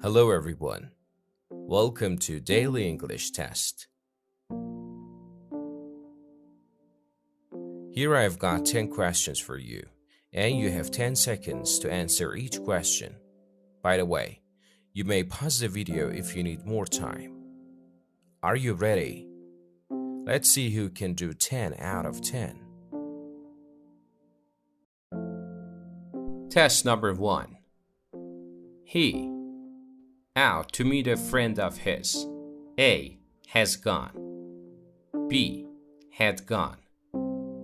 Hello everyone. Welcome to Daily English Test. Here I've got 10 questions for you, and you have 10 seconds to answer each question. By the way, you may pause the video if you need more time. Are you ready? Let's see who can do 10 out of 10. Test number 1. He out to meet a friend of his. A. Has gone. B. Had gone.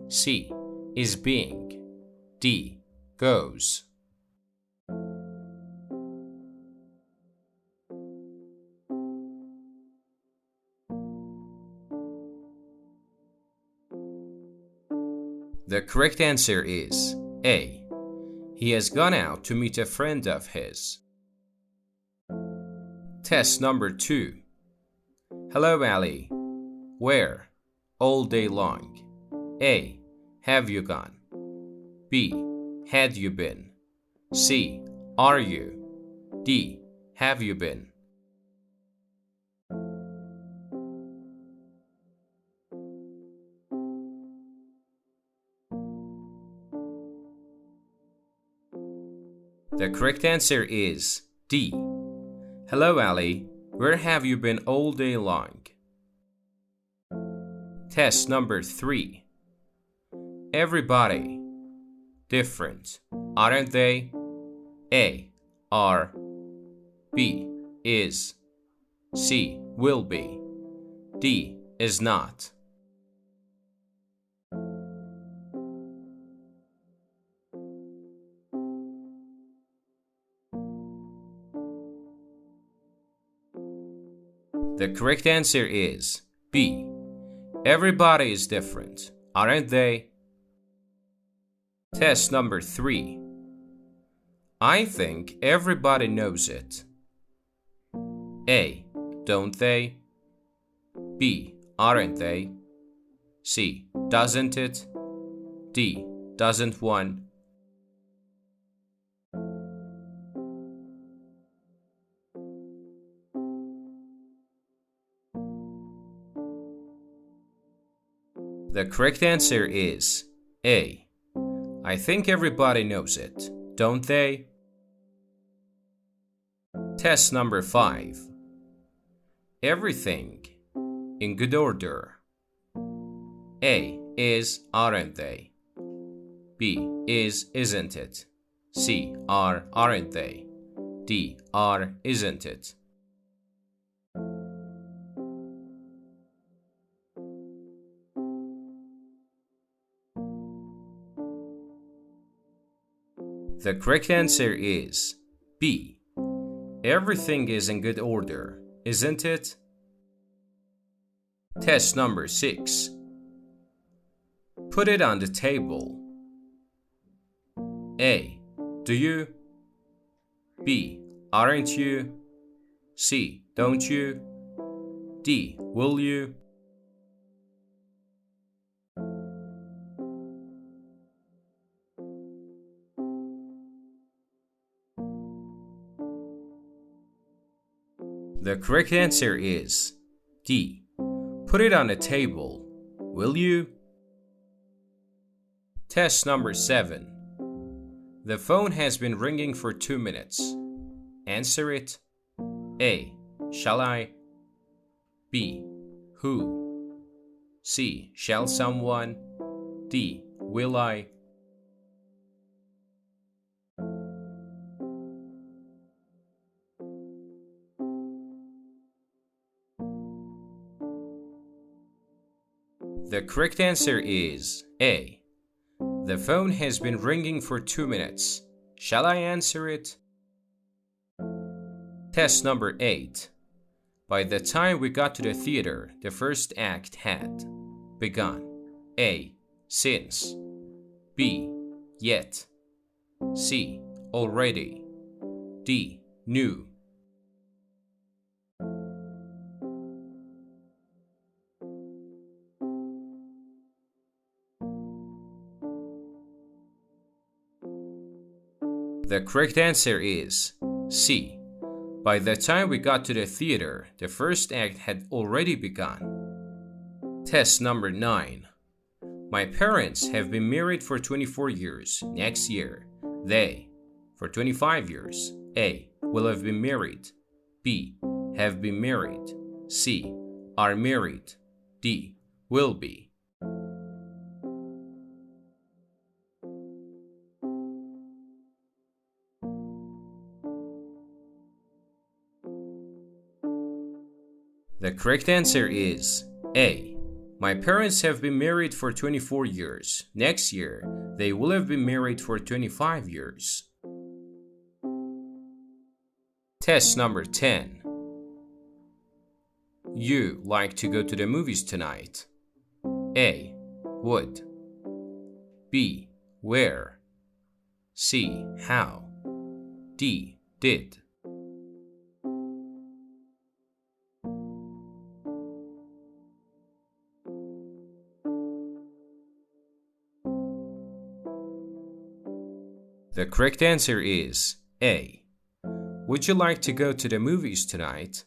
C. Is being. D. Goes. The correct answer is A. He has gone out to meet a friend of his. Test number 2. Hello, Ali. Where? All day long. A. Have you gone? B. Had you been? C. Are you? D. Have you been? The correct answer is D. Hello, Ali. Where have you been all day long? Test number 3. Everybody. Different, aren't they? A. Are. B. Is. C. Will be. D. Is not. The correct answer is B. Everybody is different, aren't they? Test number 3. I think everybody knows it. A. Don't they? B. Aren't they? C. Doesn't it? D. Doesn't one? The correct answer is A. I think everybody knows it, don't they? Test number 5. Everything in good order. A. Is, aren't they? B. Is, isn't it? C. Are, aren't they? D. Are, isn't it? The correct answer is B. Everything is in good order, isn't it? Test number 6. Put it on the table. A. Do you? B. Aren't you? C. Don't you? D. Will you? The correct answer is D. Put it on the table. Will you? Test number 7. The phone has been ringing for 2 minutes. Answer it. A. Shall I? B. Who? C. Shall someone? D. Will I? The correct answer is A. The phone has been ringing for 2 minutes. Shall I answer it? Test number 8. By the time we got to the theater, the first act had begun. A. Since. B. Yet. C. Already. D. Knew. The correct answer is C. By the time we got to the theater, the first act had already begun. Test number 9. My parents have been married for 24 years. Next year, they, for 25 years. A, will have been married. B, have been married. C, are married. D, will be. The correct answer is A. My parents have been married for 24 years. Next year, they will have been married for 25 years. Test number 10. You like to go to the movies tonight. A, would. B, where. C, how. D, did. The correct answer is A. Would you like to go to the movies tonight?